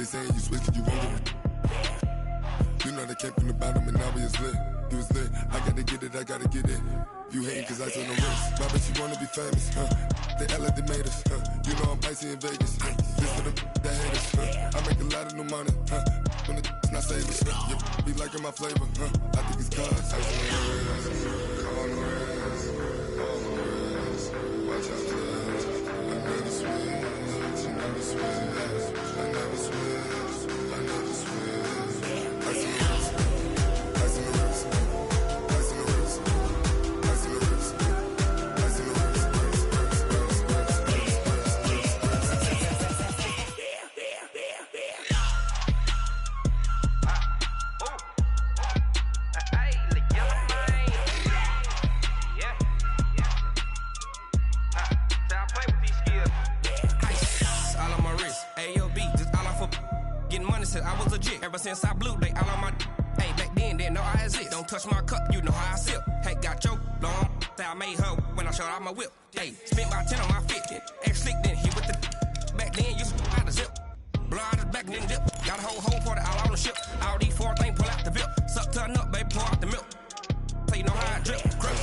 saying you switch, you won't get it. You know they came from the bottom and now we is lit. You was lit, I gotta get it, I gotta get it. You hating cause I on the wrist. My bitch, you wanna be famous, They act like they made us, You know I'm icy in Vegas, This for the that hate us, I make a lot of new money, When it's not savers, You be liking my flavor, I think it's cause ice on the wrist, on the wrist, on the wrist. Watch out, cuz I never switch, I never switch, I never switch, I never switch. Ice on the wrist, ice on the wrist, ice on the wrist, ice on the wrist, ice on the wrist. I was legit. Ever since I blew, they all on my. Hey, back then, didn't know I exist. Don't touch my cup, you know how I sip. Hey, got your long. I made her when I showed out my whip. Hey, spent my 10 on my 50. Ex-slick, then hit with the. Back then, you out the zip. Blow out the back, then dip. Got a whole for the all on the ship. All these four things pull out the bip. Suck to a nut, baby, pour out the milk. So you know how I drip. Crush.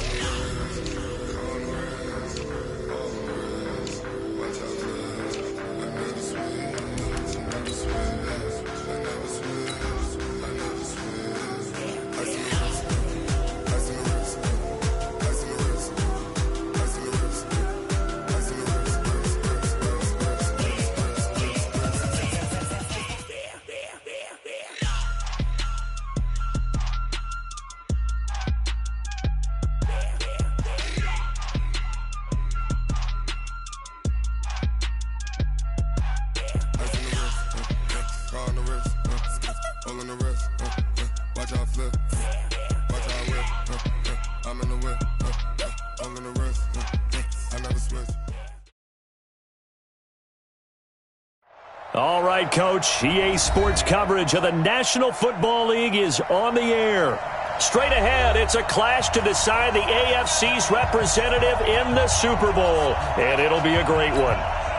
All right, Coach. EA Sports coverage of the National Football League is on the air. Straight ahead, it's a clash to decide the AFC's representative in the Super Bowl. And it'll be a great one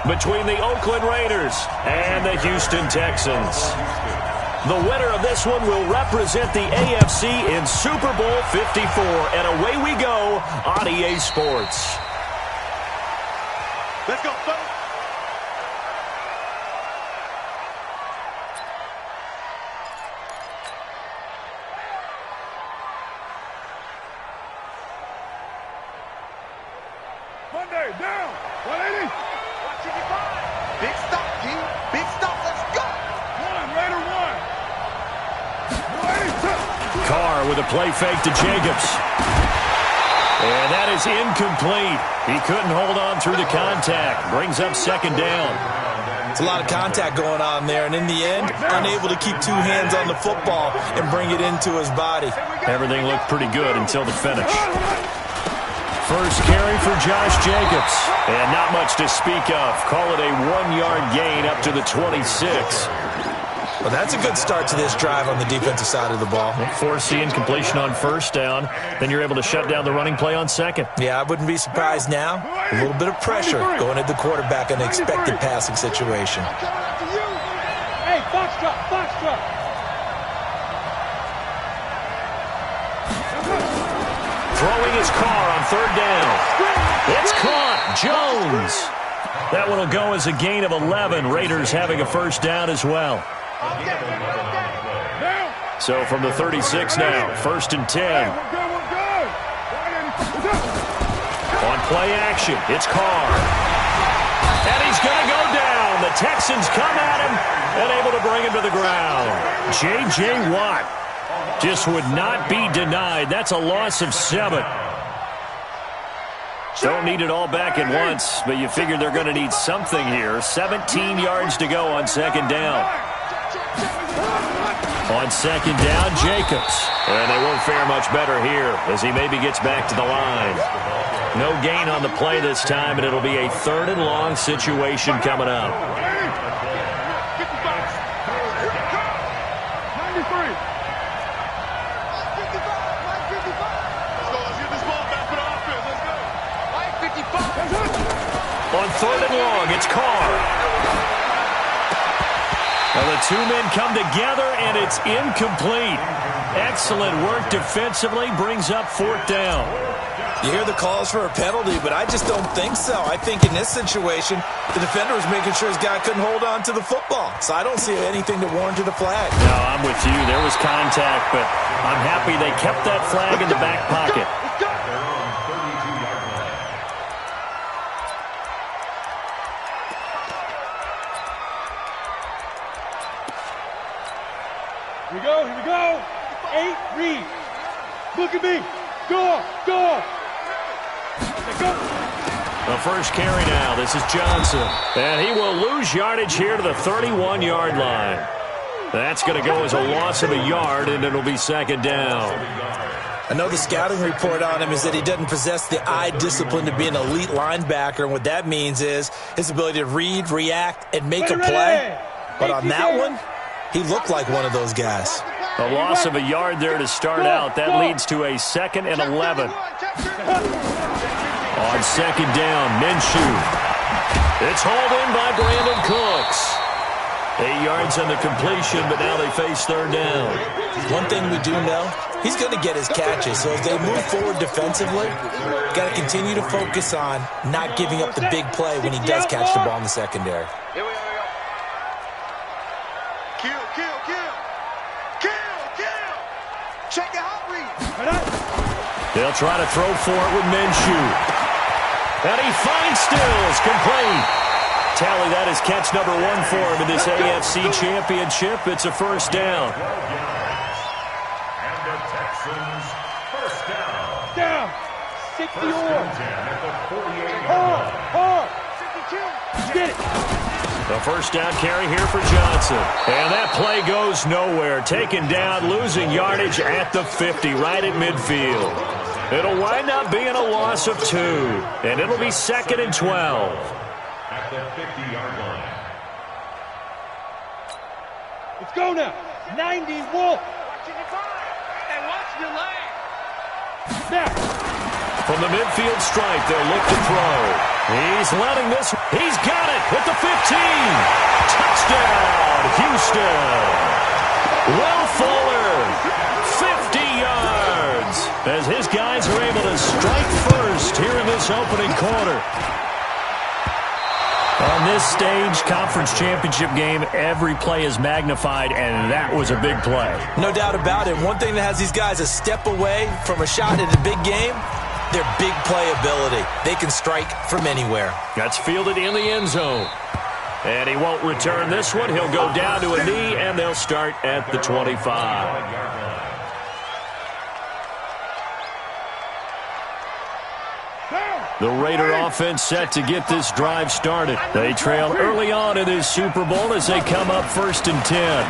between the Oakland Raiders and the Houston Texans. The winner of this one will represent the AFC in Super Bowl 54. And away we go on EA Sports. Let's go, folks. Monday, down, 180. Watching you five. Big stop, G. Big stop, let's go. Raider one. 182. Carr with a play fake to Jacobs. And that is incomplete. He couldn't hold on through the contact. Brings up second down. It's a lot of contact going on there, and in the end, unable to keep two hands on the football and bring it into his body. Everything looked pretty good until the finish. First carry for Josh Jacobs. And not much to speak of. Call it a 1-yard gain up to the 26. Well, that's a good start to this drive on the defensive side of the ball. Force the incompletion on first down. Then you're able to shut down the running play on second. Yeah, I wouldn't be surprised now. A little bit of pressure going at the quarterback in an expected passing situation. Hey, Foxtrot, Foxtrot. Throwing his car on third down. It's caught. Jones. That one will go as a gain of 11. Raiders having a first down as well. So from the 36 now, first and 10. On play action, it's Carr. And he's going to go down. The Texans come at him and able to bring him to the ground. J.J. Watt just would not be denied. That's a loss of 7. Don't need it all back at once, but you figure they're going to need something here. 17 yards to go on second down. On second down, Jacobs. And they won't fare much better here as he maybe gets back to the line. No gain on the play this time, and it'll be a 3rd and long situation coming up. 93. On 3rd and long, it's Carr. Well, the two men come together, and it's incomplete. Excellent work defensively, brings up fourth down. You hear the calls for a penalty, but I just don't think so. I think in this situation, the defender was making sure his guy couldn't hold on to the football. So I don't see anything that warranted a flag. No, I'm with you. There was contact, but I'm happy they kept that flag in the back pocket. Here we go. 8, read. Look at me. Go. The first carry now. This is Johnson. And he will lose yardage here to the 31-yard line. That's going to go as a loss of a yard, and it'll be second down. I know the scouting report on him is that he doesn't possess the eye discipline to be an elite linebacker, and what that means is his ability to read, react, and make a play. But on that one, he looked like one of those guys. A loss of a yard there to start out. That leads to a 2nd and 11. On second down, Minshew. It's hauled in by Brandon Cooks. 8 yards on the completion, but now they face third down. One thing we do know, he's going to get his catches. So as they move forward defensively, got to continue to focus on not giving up the big play when he does catch the ball in the secondary. Here we go. Kill. Check it out, read. They'll try to throw for it with Minshew. And he finds Stills, complete. Tally, that is catch number 1 for him in this AFC Championship. It's a first down. And the Texans first down. Down. 60 First or. and 10 at the 48. Hard. 52. Get it. The first down carry here for Johnson. And that play goes nowhere. Taken down, losing yardage at the 50, right at midfield. It'll wind up being a loss of 2. And it'll be 2nd and 12. At the 50-yard line. Let's go now. 90 Wolf. Watch your leg. Back. From the midfield stripe, they'll look to throw. He's letting this. He's got it at the 15. Touchdown, Houston. Will Fuller, 50 yards, as his guys are able to strike first here in this opening quarter. On this stage, conference championship game, every play is magnified, and that was a big play. No doubt about it. One thing that has these guys a step away from a shot at a big game, their big play ability. They can strike from anywhere. That's fielded in the end zone. And he won't return this one. He'll go down to a knee, and they'll start at the 25. The Raider offense set to get this drive started. They trail early on in this Super Bowl as they come up 1st and 10.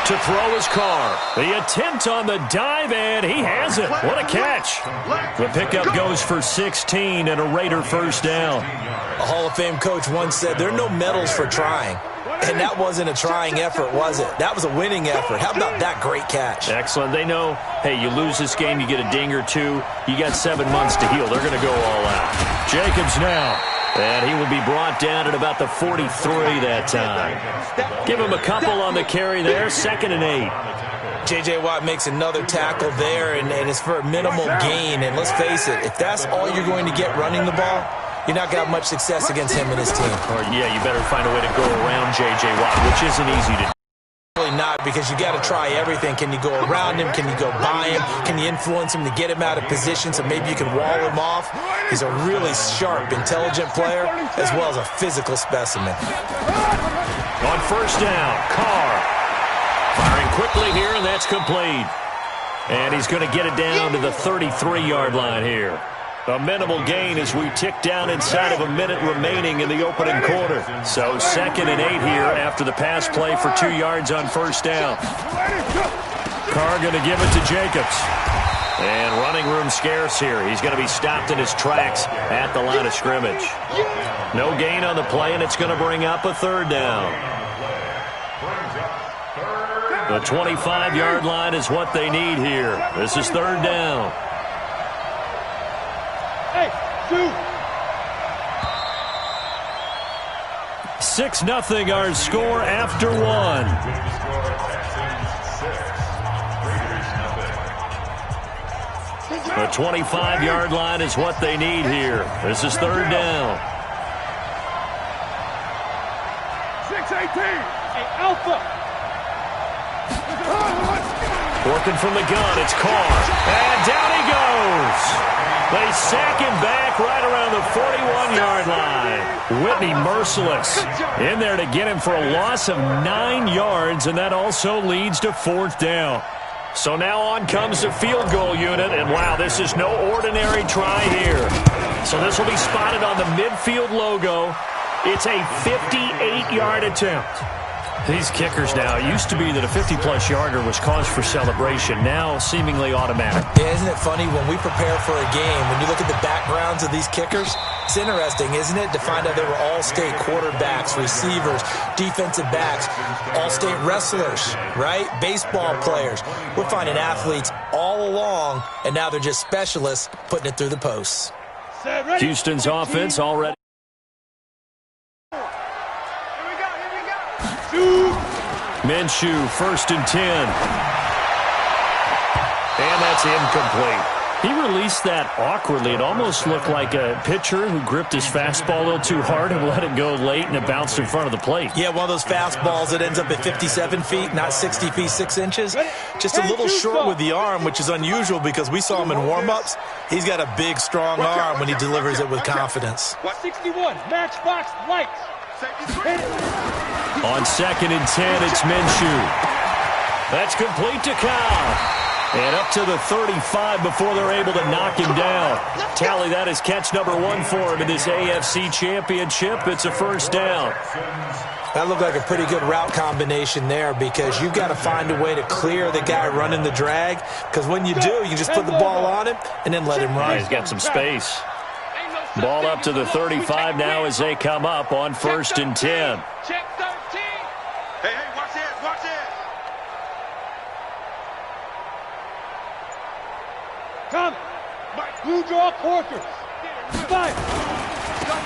To throw his car. The attempt on the dive, and he has it. What a catch. The pickup goes for 16 and a Raider first down. A Hall of Fame coach once said, there are no medals for trying. And that wasn't a trying effort, was it? That was a winning effort. How about that great catch? Excellent. They know, hey, you lose this game, you get a ding or 2. You got 7 months to heal. They're going to go all out. Jacobs now. And he will be brought down at about the 43 that time. Give him a couple on the carry there. 2nd and 8. J.J. Watt makes another tackle there, and it's for a minimal gain. And let's face it, if that's all you're going to get running the ball, you're not going to have much success against him and his team. Or, yeah, you better find a way to go around J.J. Watt, which isn't easy to do. Really not, because you got to try everything. Can you go around him? Can you go by him? Can you influence him to get him out of position so maybe you can wall him off? He's a really sharp, intelligent player as well as a physical specimen. On first down, Carr firing quickly here, and that's complete. And he's going to get it down to the 33-yard line here. A minimal gain as we tick down inside of a minute remaining in the opening quarter. So 2nd and 8 here after the pass play for 2 yards on first down. Carr going to give it to Jacobs. And running room scarce here. He's going to be stopped in his tracks at the line of scrimmage. No gain on the play, and it's going to bring up a 3rd down. The 25-yard line is what they need here. This is 3rd down. 6-0 our score after one. The 25-yard line is what they need here. This is third down. 6-18. Hey, Alpha. Working from the gun, it's Carr. And down he goes. They sack him back right around the 41-yard line. Whitney merciless in there to get him for a loss of 9 yards, and that also leads to fourth down. So now on comes the field goal unit, and wow, this is no ordinary try here. So this will be spotted on the midfield logo. It's a 58-yard attempt. These kickers now, it used to be that a 50-plus yarder was cause for celebration, now seemingly automatic. Yeah, isn't it funny when we prepare for a game, when you look at the backgrounds of these kickers, it's interesting, isn't it, to find out they were all-state quarterbacks, receivers, defensive backs, all-state wrestlers, right? Baseball players. We're finding athletes all along, and now they're just specialists putting it through the posts. Houston's offense already. Minshew, 1st and 10. And that's incomplete. He released that awkwardly. It almost looked like a pitcher who gripped his fastball a little too hard and let it go late, and it bounced in front of the plate. Yeah, one of those fastballs that ends up at 57 feet, not 60 feet, 6 inches. Just a little short with the arm, which is unusual because we saw him in warm-ups. He's got a big, strong arm when he delivers it with confidence. 61, Matchbox Lights. On 2nd and 10, it's Minshew. That's complete to Kyle. And up to the 35 before they're able to knock him down. Tally, that is catch number 1 for him in this AFC Championship. It's a first down. That looked like a pretty good route combination there because you've got to find a way to clear the guy running the drag. Because when you do, you just put the ball on him and then let him run. He's got some space. Ball up to the 35 now as they come up on 1st and 10. Check 13. Hey, watch this, watch this. Come. Blue draw Corker. 5.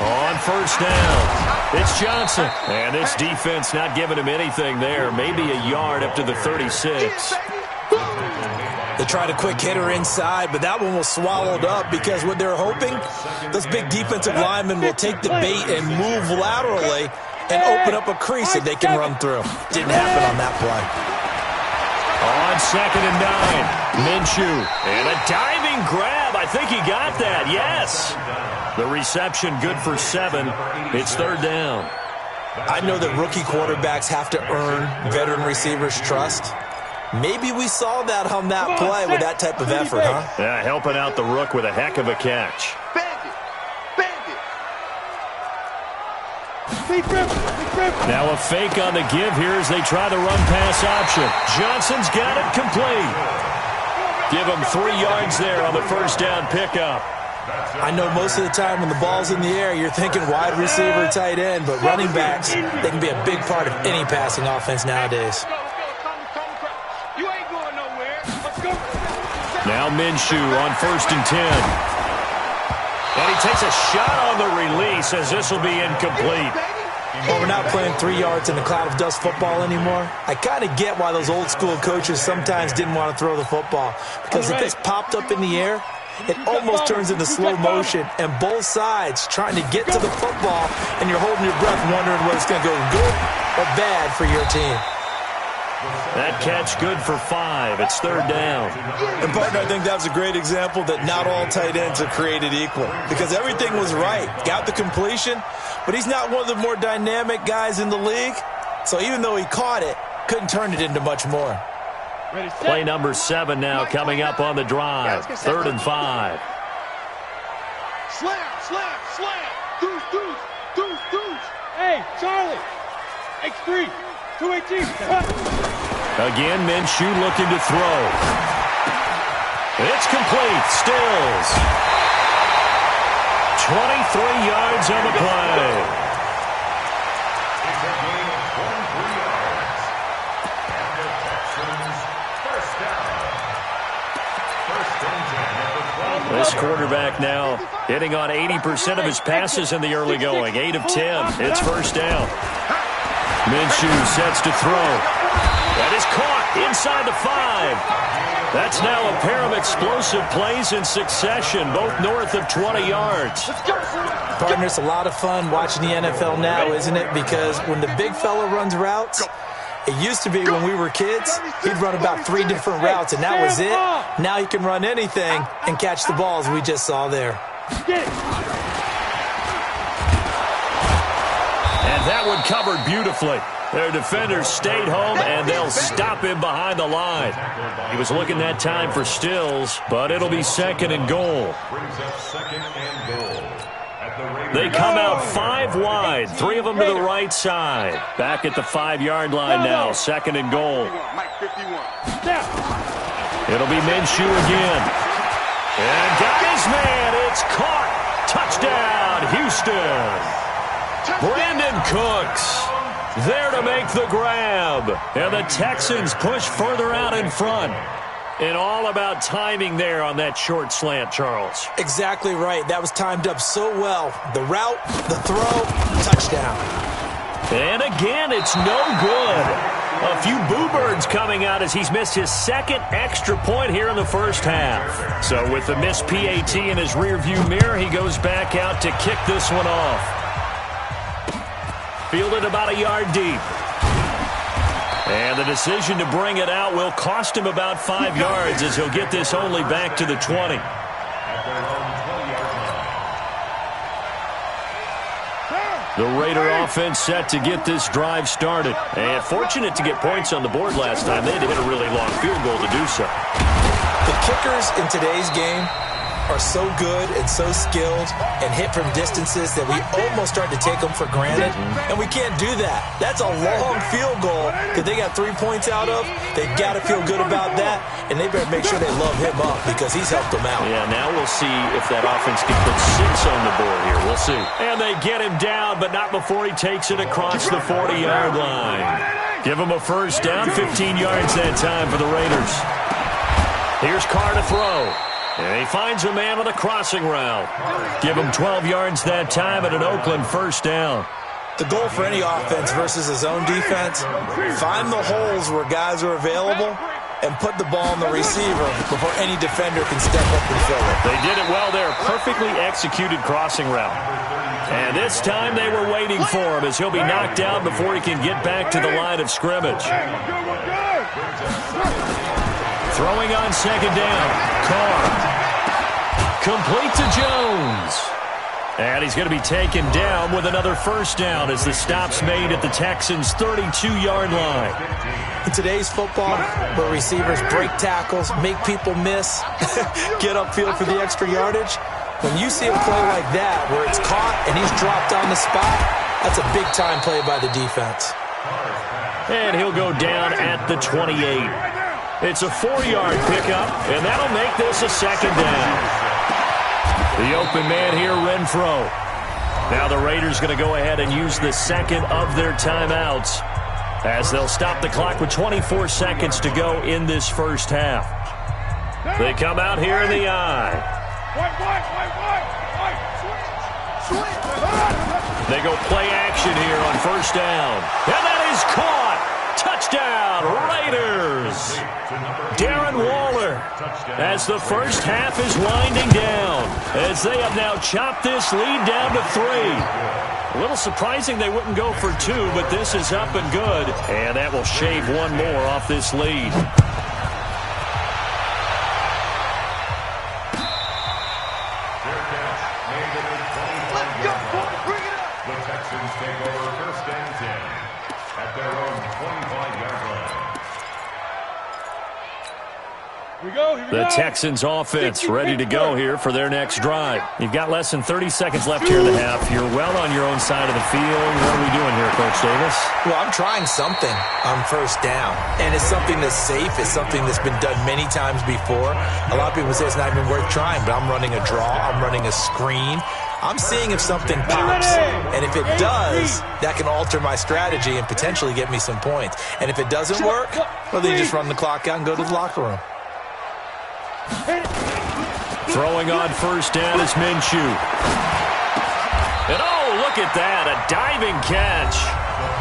On 1st down, it's Johnson. And this defense not giving him anything there. Maybe a yard up to the 36. They tried a quick hitter inside, but that one was swallowed up because what they're hoping, those big defensive linemen will take the bait and move laterally and open up a crease that they can run through. Didn't happen on that play. On 2nd and 9, Minshew. And a diving grab. I think he got that. Yes. The reception good for 7. It's 3rd down. I know that rookie quarterbacks have to earn veteran receivers' trust. Maybe we saw that on that play with that type of effort, huh? Yeah, helping out the rook with a heck of a catch. Now a fake on the give here as they try the run-pass option. Johnson's got it complete. Give him 3 yards there on the first down pickup. I know most of the time when the ball's in the air, you're thinking wide receiver, tight end, but running backs, they can be a big part of any passing offense nowadays. Now Minshew on 1st and 10. And he takes a shot on the release as this will be incomplete. Well, we're not playing 3 yards in a cloud of dust football anymore. I kind of get why those old school coaches sometimes didn't want to throw the football. Because if it's popped up in the air, it almost turns into slow motion. And both sides trying to get to the football, and you're holding your breath wondering whether it's going to go good or bad for your team. That catch good for 5. It's 3rd down. And, partner, I think that was a great example that not all tight ends are created equal. Because everything was right. Got the completion, but he's not one of the more dynamic guys in the league. So even though he caught it, couldn't turn it into much more. Play number 7 now coming up on the drive. 3rd and 5. Slam, slam, slam. Deuce, deuce, deuce, deuce. Hey, Charlie. X3. 218. Again, Minshew looking to throw. It's complete. Stills. 23 yards on the play. It's a gain of 23 yards. And the Texans first down. 1st and 10 at the 12. This quarterback now hitting on 80% of his passes in the early going. 8 of 10. It's first down. Minshew sets to throw. That is caught inside the 5. That's now a pair of explosive plays in succession, both north of 20 yards. Partner, it's a lot of fun watching the NFL now, isn't it? Because when the big fella runs routes, it used to be when we were kids, he'd run about 3 different routes, and that was it. Now he can run anything and catch the balls we just saw there. And that one covered beautifully. Their defenders stayed home, and they'll stop him behind the line. He was looking that time for Stills, but it'll be 2nd and goal. They come out 5 wide, 3 of them to the right side. Back at the 5-yard line now, 2nd and goal. It'll be Minshew again. And got his man. It's caught. Touchdown, Houston. Brandon Cooks there to make the grab. And the Texans push further out in front. And all about timing there on that short slant, Charles. Exactly right. That was timed up so well. The route, the throw, touchdown. And again, it's no good. A few boo birds coming out as he's missed his 2nd extra point here in the first half. So with the missed PAT in his rearview mirror, he goes back out to kick this one off. Fielded about a yard deep. And the decision to bring it out will cost him about 5 yards as he'll get this only back to the 20. The Raider offense set to get this drive started. And fortunate to get points on the board last time. They had to hit a really long field goal to do so. The kickers in today's game are so good and so skilled and hit from distances that we almost start to take them for granted, and we can't do that. That's a long field goal that they got 3 points out of. They got to feel good about that, and they better make sure they love him up because he's helped them out. Yeah, now we'll see if that offense can put 6 on the board here. We'll see. And they get him down, but not before he takes it across the 40-yard line. Give him a first down, 15 yards that time for the Raiders. Here's Carr to throw. And he finds a man on the crossing route. Give him 12 yards that time at an Oakland first down. The goal for any offense versus his own defense, find the holes where guys are available and put the ball on the receiver before any defender can step up and fill it. They did it well there. Perfectly executed crossing route. And this time they were waiting for him as he'll be knocked down before he can get back to the line of scrimmage. Throwing on 2nd down. Carr. Complete to Jones. And he's going to be taken down with another first down as the stop's made at the Texans' 32-yard line. In today's football, where receivers break tackles, make people miss, get upfield for the extra yardage, when you see a play like that where it's caught and he's dropped on the spot, that's a big-time play by the defense. And he'll go down at the 28. It's a 4-yard pickup, and that'll make this a 2nd down. The open man here, Renfro. Now the Raiders going to go ahead and use the 2nd of their timeouts as they'll stop the clock with 24 seconds to go in this first half. They come out here in the eye. They go play action here on first down. And that is caught. Touchdown, Raiders. Darren Waller as the first half is winding down as they have now chopped this lead down to 3. A little surprising they wouldn't go for 2, but this is up and good. And that will shave 1 more off this lead. The Texans take over 1st and 10 at their own 25-yard line. The Texans offense ready to go here for their next drive. You've got less than 30 seconds left here in the half. You're well on your own side of the field. What are we doing here, Coach Davis? Well, I'm trying something on first down, and it's something that's safe. It's something that's been done many times before. A lot of people say it's not even worth trying, but I'm running a draw. I'm running a screen. I'm seeing if something pops, and if it does, that can alter my strategy and potentially get me some points. And if it doesn't work, well, then you just run the clock out and go to the locker room. Throwing on first down is Minshew. And oh, look at that, a diving catch.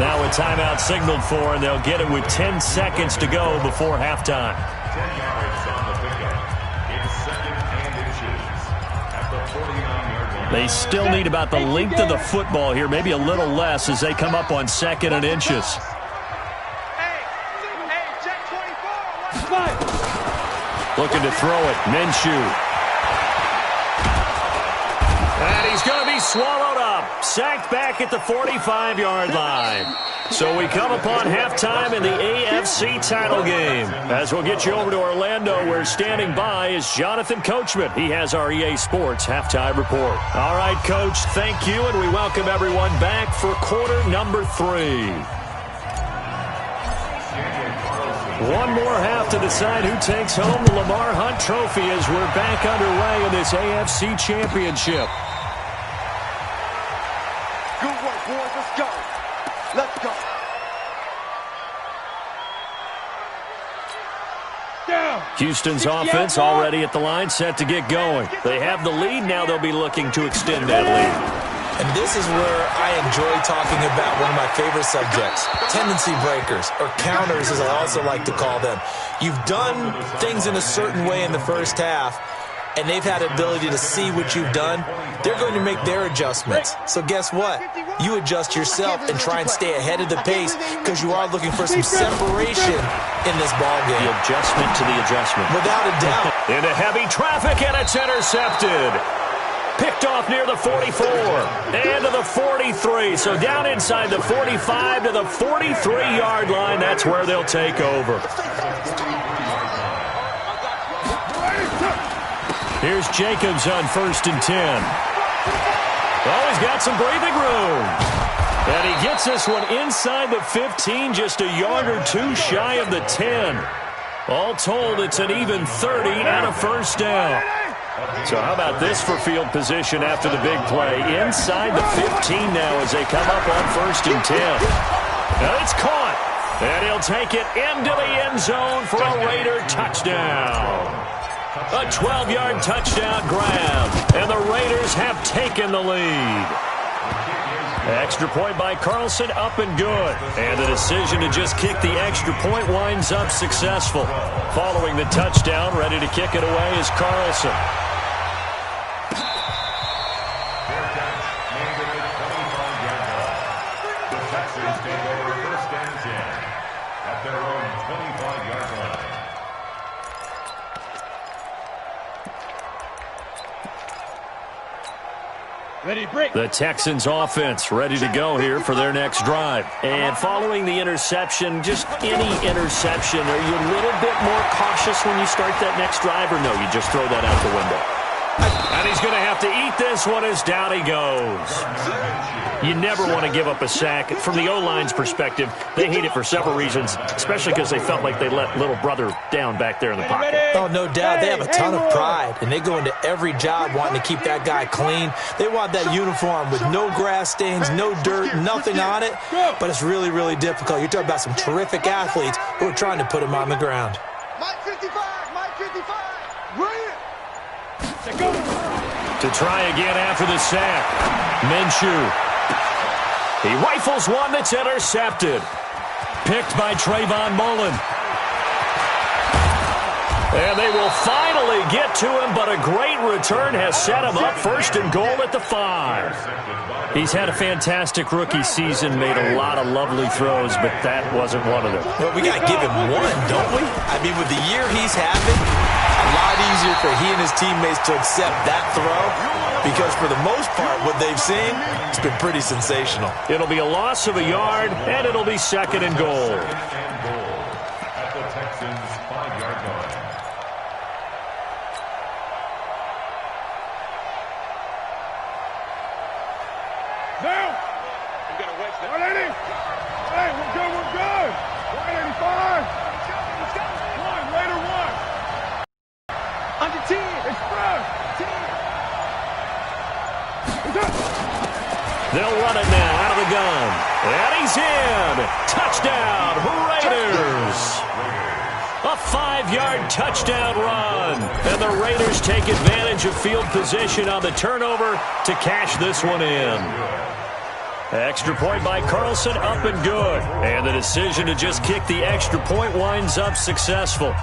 Now a timeout signaled for, and they'll get it with 10 seconds to go before halftime. 10 yards on the pickup. It's 2nd and inches at the 49-yard line. They still need about the length of the football here, maybe a little less as they come up on 2nd and inches. Looking to throw it, Minshew. And he's going to be swallowed up. Sacked back at the 45-yard line. So we come upon halftime in the AFC title game. As we'll get you over to Orlando, where standing by is Jonathan Coachman. He has our EA Sports halftime report. All right, Coach, thank you, and we welcome everyone back for quarter number 3. One more half to decide who takes home the Lamar Hunt Trophy as we're back underway in this AFC Championship. Good work, boys. Let's go. Let's go. Down. Houston's offense already at the line, set to get going. They have the lead. Now they'll be looking to extend that lead. And this is where I enjoy talking about one of my favorite subjects, tendency breakers, or counters as I also like to call them. You've done things in a certain way in the first half, and they've had the ability to see what you've done. They're going to make their adjustments. So guess what? You adjust yourself and try and stay ahead of the pace because you are looking for some separation in this ballgame. The adjustment to the adjustment. Without a doubt. Into heavy traffic, and it's intercepted. Picked off near the 44 and to the 43. So down inside the 45 to the 43-yard line. That's where they'll take over. Here's Jacobs on 1st and 10. Oh, he's got some breathing room. And he gets this one inside the 15, just a yard or two shy of the 10. All told, it's an even 30 and a first down. So how about this for field position after the big play? Inside the 15 now as they come up on 1st and 10. Now it's caught. And he'll take it into the end zone for a Raider touchdown. A 12-yard touchdown grab. And the Raiders have taken the lead. Extra point by Carlson, up and good. And the decision to just kick the extra point winds up successful. Following the touchdown, ready to kick it away is Carlson. The Texans offense ready to go here for their next drive. And following the interception, just any interception, are you a little bit more cautious when you start that next drive, or no, you just throw that out the window? And he's going to have to eat this one as down he goes. You never want to give up a sack. From the O-line's perspective, they hate it for several reasons, especially because they felt like they let little brother down back there in the pocket. Oh, no doubt. They have a ton of pride, and they go into every job wanting to keep that guy clean. They want that uniform with no grass stains, no dirt, nothing on it, but it's really, really difficult. You're talking about some terrific athletes who are trying to put him on the ground. Mike 55, bring it. To try again after the sack, Minshew. He rifles one that's intercepted. Picked by Trayvon Mullen. And they will finally get to him, but a great return has set him up 1st and goal at the 5. He's had a fantastic rookie season, made a lot of lovely throws, but that wasn't one of them. Well, we got to give him one, don't we? I mean, with the year he's having, a lot easier for he and his teammates to accept that throw because for the most part, what they've seen, it's been pretty sensational. It'll be a loss of a yard, and it'll be 2nd and goal. At the Texans' 5-yard line. Now, we got to wedge that. 180. Hey, we're good. 185. One, later one. Under 10. Express. 10. They'll run it now out of the gun. And he's in. Touchdown, Raiders. A 5-yard touchdown run. And the Raiders take advantage of field position on the turnover to cash this one in. Extra point by Carlson, up and good. And the decision to just kick the extra point winds up successful.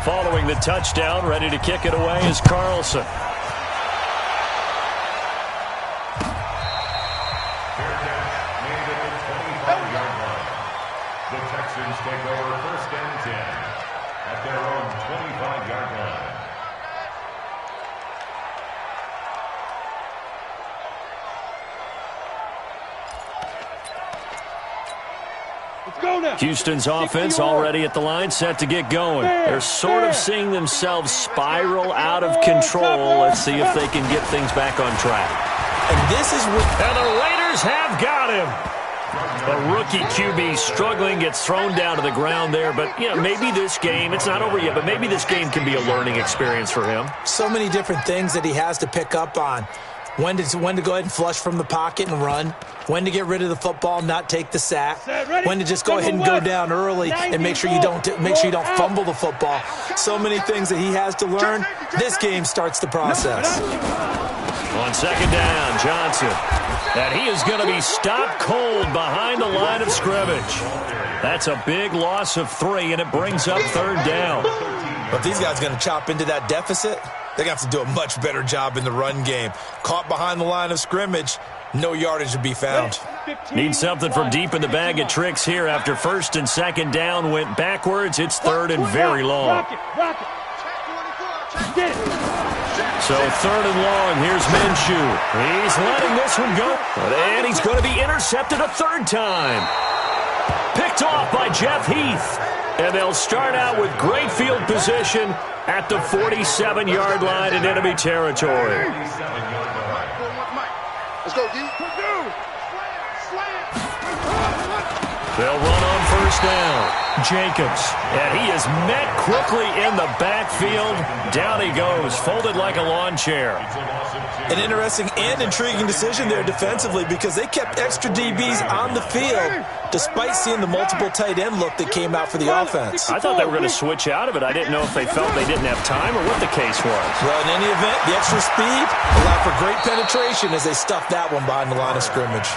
Following the touchdown, ready to kick it away is Carlson. The Texans take over 1st and 10 at their own 25-yard line. Let's go now. Houston's offense already at the line, set to get going. They're sort of seeing themselves spiral out of control. Let's see if they can get things back on track. And this is what... And the Raiders have got him. A rookie QB struggling, gets thrown down to the ground there. But, you know, maybe this game, it's not over yet, but maybe this game can be a learning experience for him. So many different things that he has to pick up on. When to go ahead and flush from the pocket and run. When to get rid of the football, not take the sack. When to just go ahead and go down early and make sure you don't fumble the football. So many things that he has to learn. This game starts the process. On 2nd down, Johnson. And he is going to be stopped cold behind the line of scrimmage. That's a big loss of 3, and it brings up 3rd down. But these guys are going to chop into that deficit. They're going to have to do a much better job in the run game. Caught behind the line of scrimmage, no yardage to be found. Need something from deep in the bag of tricks here after 1st and 2nd down went backwards. It's 3rd and very long. So 3rd and long, here's Minshew. He's letting this one go. And he's going to be intercepted a 3rd time. Picked off by Jeff Heath. And they'll start out with great field position at the 47-yard line in enemy territory. Let's go, D. They'll run on 1st down. Jacobs. And he is met quickly in the backfield. Down he goes, folded like a lawn chair. An interesting and intriguing decision there defensively because they kept extra DBs on the field despite seeing the multiple tight end look that came out for the offense. I thought they were going to switch out of it. I didn't know if they felt they didn't have time or what the case was. Well, in any event, the extra speed allowed for great penetration as they stuffed that one behind the line of scrimmage.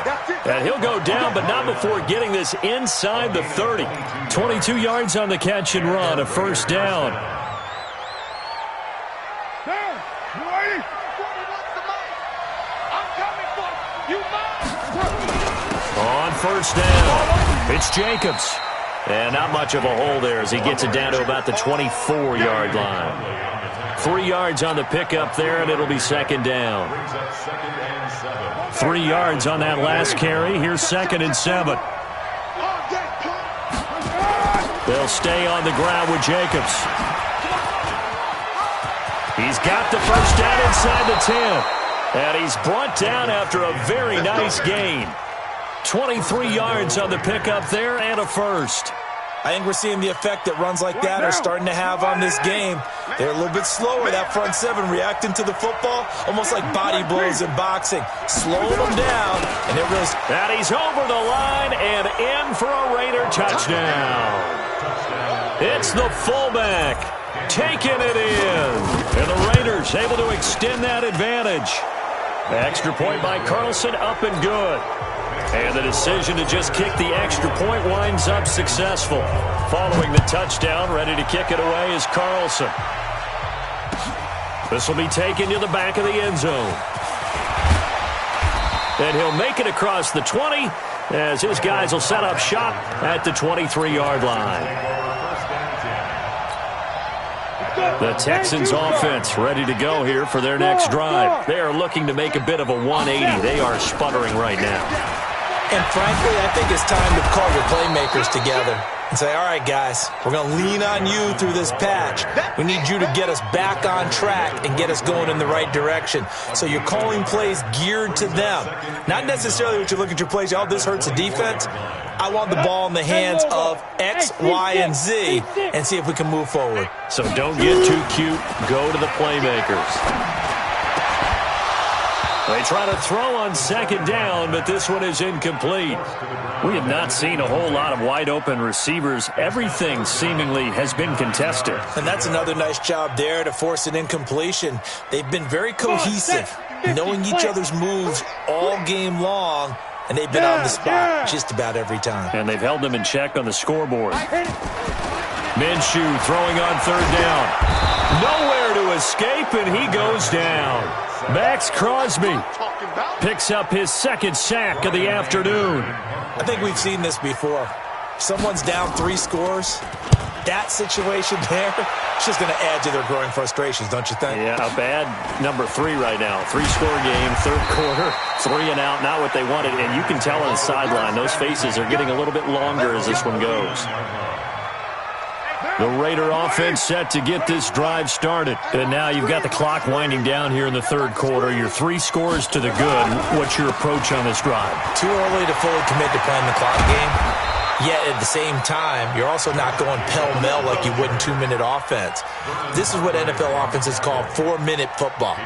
And he'll go down, but not before getting this inside the 30. 22 yards on the catch and run, a 1st down. On 1st down, it's Jacobs. And not much of a hole there as he gets it down to about the 24-yard line. 3 yards on the pickup there, and it'll be 2nd down. 3 yards on that last carry. Here's 2nd and 7. They'll stay on the ground with Jacobs. He's got the 1st down inside the 10. And he's brought down after a very nice gain. 23 yards on the pickup there and a 1st. I think we're seeing the effect that runs like that are starting to have on this game. They're a little bit slower, that front 7, reacting to the football, almost like body blows in boxing. Slowing them down, and it really... And he's over the line and in for a Raider touchdown. It's the fullback taking it in. And the Raiders able to extend that advantage. Extra point by Carlson, up and good. And the decision to just kick the extra point winds up successful. Following the touchdown, ready to kick it away is Carlson. This will be taken to the back of the end zone. And he'll make it across the 20 as his guys will set up shop at the 23-yard line. The Texans offense ready to go here for their next drive. They are looking to make a bit of a 180. They are sputtering right now. And frankly, I think it's time to call your playmakers together and say, all right, guys, we're going to lean on you through this patch. We need you to get us back on track and get us going in the right direction. So you're calling plays geared to them. Not necessarily what you look at your plays, oh, this hurts the defense. I want the ball in the hands of X, Y, and Z and see if we can move forward. So don't get too cute. Go to the playmakers. They try to throw on second down, but this one is incomplete. We have not seen a whole lot of wide-open receivers. Everything seemingly has been contested. And that's another nice job there to force an incompletion. They've been very cohesive, knowing each other's moves all game long, and they've been on the spot just about every time. And they've held them in check on the scoreboard. Minshew throwing on third down. Nowhere to escape, and he goes down. Max Crosby picks up his second sack of the afternoon. I think we've seen this before. Someone's down 3 scores. That situation there, it's just going to add to their growing frustrations, don't you think? Yeah, a bad number 3 right now. 3-score game, third quarter, 3 and out, not what they wanted. And you can tell on the sideline, those faces are getting a little bit longer as this one goes. The Raider offense set to get this drive started. And now you've got the clock winding down here in the third quarter. You're 3 scores to the good. What's your approach on this drive? Too early to fully commit to playing the clock game. Yet at the same time, you're also not going pell-mell like you would in 2-minute offense. This is what NFL offenses call 4-minute football.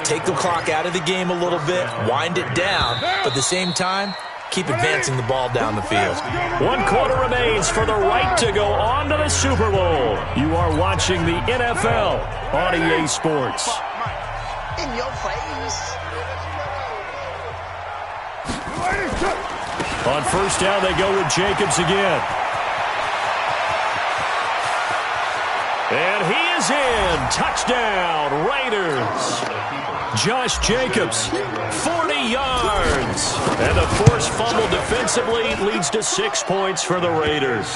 Take the clock out of the game a little bit, wind it down, but at the same time, keep advancing the ball down the field. 1 quarter remains for the right to go on to the Super Bowl. You are watching the NFL on EA Sports. In your face. On first down, they go with Jacobs again. And he is in. Touchdown, Raiders. Josh Jacobs, 40 yards. And the forced fumble defensively leads to 6 points for the Raiders.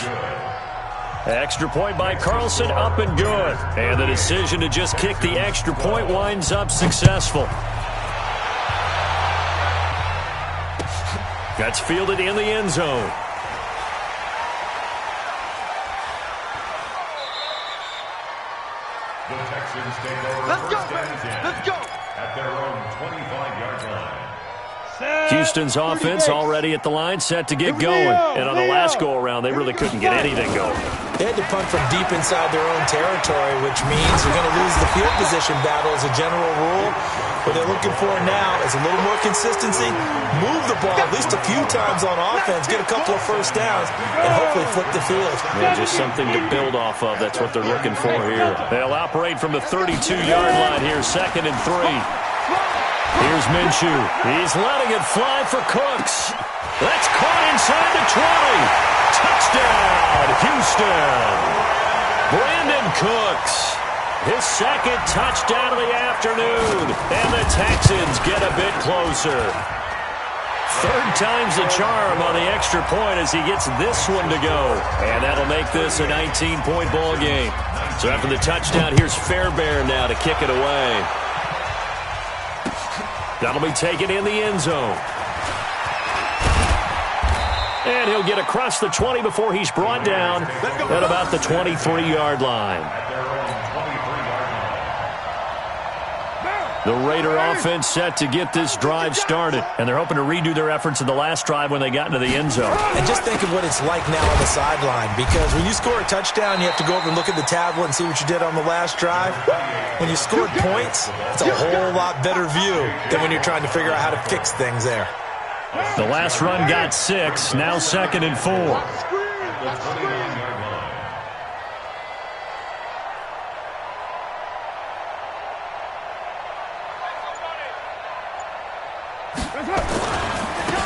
Extra point by Carlson, up and good. And the decision to just kick the extra point winds up successful. That's fielded in the end zone. The Texans take over. Let's go, man. Let's go. At their own 25-yard line. Houston's offense already at the line, set to get going. And on the last go-around, they really couldn't get anything going. They had to punt from deep inside their own territory, which means they're going to lose the field position battle as a general rule. What they're looking for now is a little more consistency, move the ball at least a few times on offense, get a couple of first downs, and hopefully flip the field. Yeah, just something to build off of. That's what they're looking for here. They'll operate from the 32-yard line here, 2nd and 3. Here's Minshew. He's letting it fly for Cooks. That's caught inside the 20. Touchdown, Houston. Brandon Cooks. His second touchdown of the afternoon. And the Texans get a bit closer. Third time's the charm on the extra point as he gets this one to go. And that'll make this a 19-point ball game. So after the touchdown, here's Fairbairn now to kick it away. That'll be taken in the end zone. And he'll get across the 20 before he's brought down at about the 23-yard line. The Raider offense set to get this drive started. And they're hoping to redo their efforts in the last drive when they got into the end zone. And just think of what it's like now on the sideline. Because when you score a touchdown, you have to go over and look at the tablet and see what you did on the last drive. When you scored points, it's a whole lot better view than when you're trying to figure out how to fix things there. The last run got 6. Now 2nd and 4.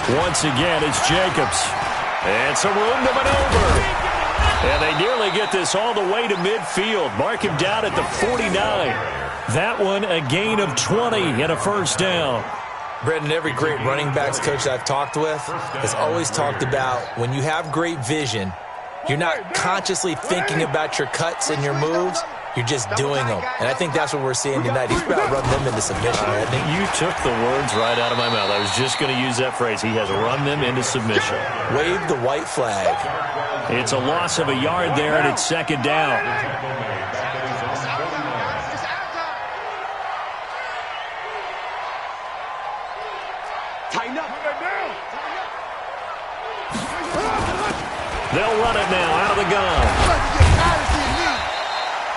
Once again, it's Jacobs. And some room to maneuver. And they nearly get this all the way to midfield. Mark him down at the 49. That one, a gain of 20 and a first down. Brendan, every great running backs coach I've talked with has always talked about when you have great vision, you're not consciously thinking about your cuts and your moves. You're just doing them. And I think that's what we're seeing tonight. He's about to run them into submission, hasn't he? You took the words right out of my mouth. I was just going to use that phrase. He has run them into submission. Wave the white flag. It's a loss of a yard there, and it's second down. Tighten up. They'll run it now out of the gun.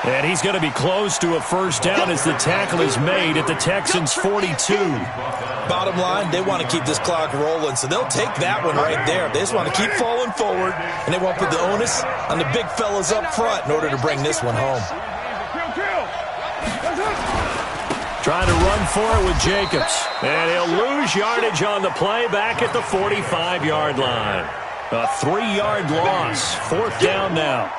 And he's going to be close to a first down as the tackle is made at the Texans' 42. Bottom line, they want to keep this clock rolling, so they'll take that one right there. They just want to keep falling forward, and they want to put the onus on the big fellas up front in order to bring this one home. Trying to run for it with Jacobs. And he'll lose yardage on the play back at the 45-yard line. A 3-yard loss. Fourth down now.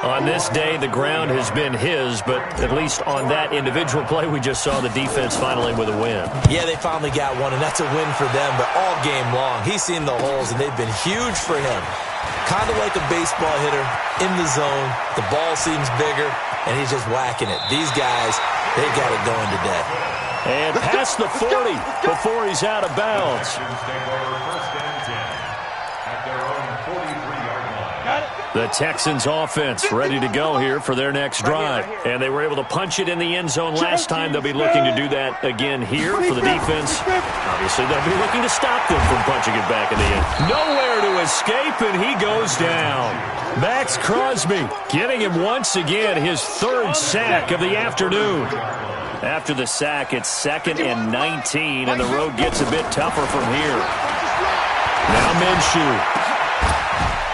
On this day, the ground has been his, but at least on that individual play, we just saw the defense finally with a win. Yeah, they finally got one, and that's a win for them, but all game long, he's seen the holes, and they've been huge for him. Kind of like a baseball hitter in the zone. The ball seems bigger, and he's just whacking it. These guys, they got it going today. And past the 40 before he's out of bounds. The Texans offense ready to go here for their next drive. And they were able to punch it in the end zone last time. They'll be looking to do that again here for the defense. Obviously, they'll be looking to stop them from punching it back in the end. Nowhere to escape, and he goes down. Max Crosby getting him once again, his third sack of the afternoon. After the sack, it's 2nd and 19, and the road gets a bit tougher from here. Now Minshew.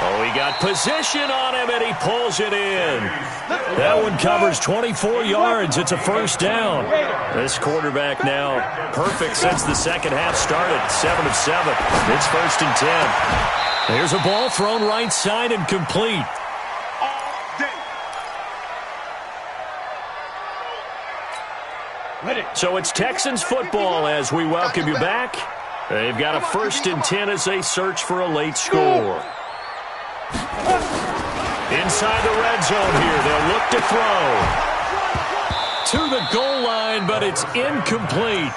Oh, he got position on him, and he pulls it in. That one covers 24 yards. It's a first down. This quarterback now perfect since the second half started. 7 of 7. It's 1st and 10. There's a ball thrown right side and complete. So it's Texans football as we welcome you back. They've got a 1st and 10 as they search for a late score. Inside the red zone here, they'll look to throw. To the goal line, but it's incomplete.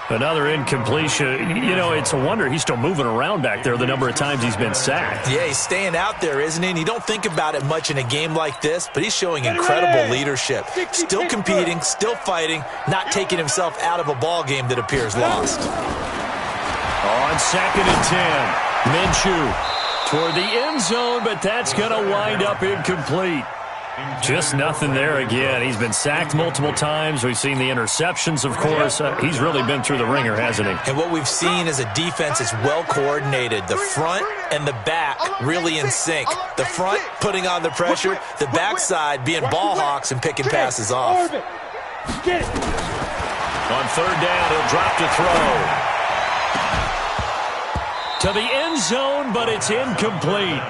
Another incompletion. You know, it's a wonder he's still moving around back there the number of times he's been sacked. Yeah, he's staying out there, isn't he? And you don't think about it much in a game like this, but he's showing incredible leadership. Still competing, still fighting, not taking himself out of a ball game that appears lost. On 2nd and 10, Minshew toward the end zone, but that's going to wind up incomplete. Just nothing there again. He's been sacked multiple times. We've seen the interceptions, of course. He's really been through the ringer, hasn't he? And what we've seen is a defense that's well coordinated. The front and the back really in sync. The front putting on the pressure, the backside being ball hawks and picking passes off. On 3rd down, he'll drop to throw. To the end zone, but it's incomplete.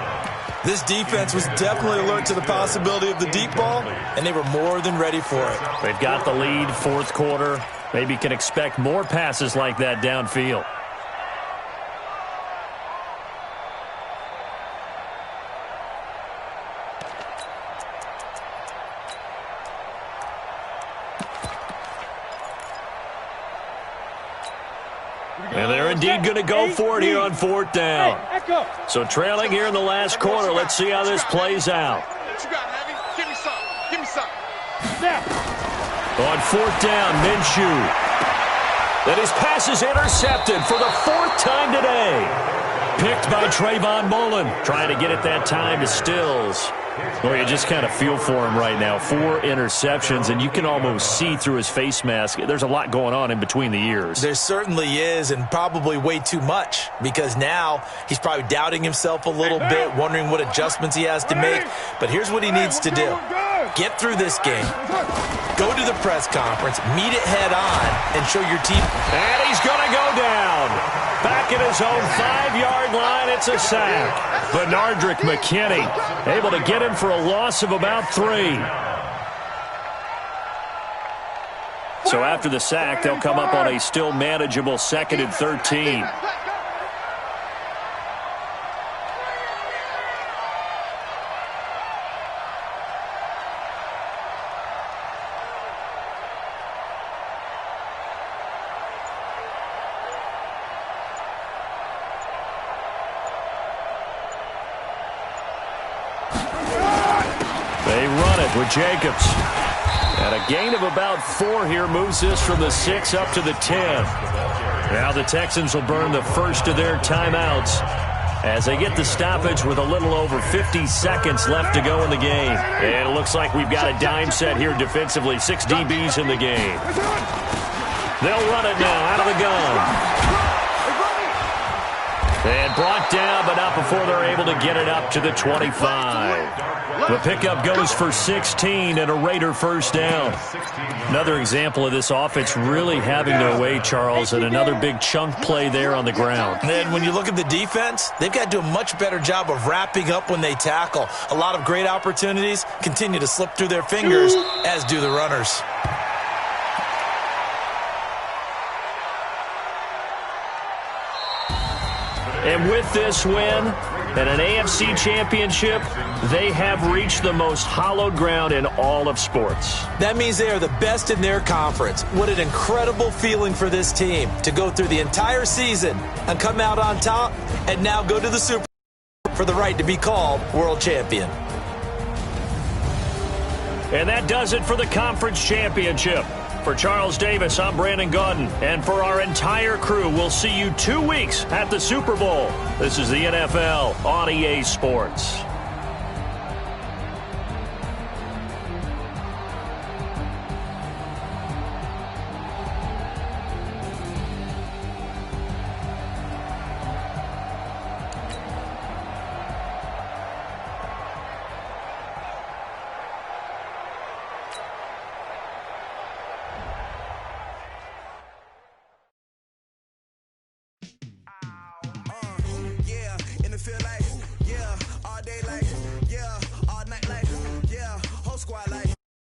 This defense was definitely alert to the possibility of the deep ball, and they were more than ready for it. They've got the lead, 4th quarter. Maybe can expect more passes like that downfield. And they're indeed going to go for it here on 4th down. So trailing here in the last quarter. Let's see how this plays out. Give me some. On 4th down, Minshew. And his pass is intercepted for the 4th time today. Picked by Trayvon Mullen. Trying to get it that time to Stills. Well, you just kind of feel for him right now. 4 interceptions, and you can almost see through his face mask. There's a lot going on in between the ears. There certainly is, and probably way too much, because now he's probably doubting himself a little bit, wondering what adjustments he has to make. But here's what he needs to do. Get through this game. Go to the press conference, meet it head on, and show your team. And he's going to go down. Back at his own 5-yard line, it's a sack. Benardrick McKinney able to get him for a loss of about 3. So after the sack, they'll come up on a still manageable 2nd and 13. They run it with Jacobs. And a gain of about 4 here moves this from the 6 up to the 10. Now the Texans will burn the first of their timeouts as they get the stoppage with a little over 50 seconds left to go in the game. And it looks like we've got a dime set here defensively. 6 DBs in the game. They'll run it now out of the gun. And brought down, but not before they're able to get it up to the 25. The pickup goes for 16 and a Raider first down. Another example of this offense really having their way, Charles, and another big chunk play there on the ground. And then when you look at the defense, they've got to do a much better job of wrapping up when they tackle. A lot of great opportunities continue to slip through their fingers, as do the runners. And with this win and an AFC championship, they have reached the most hallowed ground in all of sports. That means they are the best in their conference. What an incredible feeling for this team to go through the entire season and come out on top and now go to the Super Bowl for the right to be called world champion. And that does it for the conference championship. For Charles Davis, I'm Brandon Gaudin. And for our entire crew, we'll see you 2 weeks at the Super Bowl. This is the NFL on EA Sports. Feel like, yeah, all day like, yeah, all night like, yeah, whole squad like,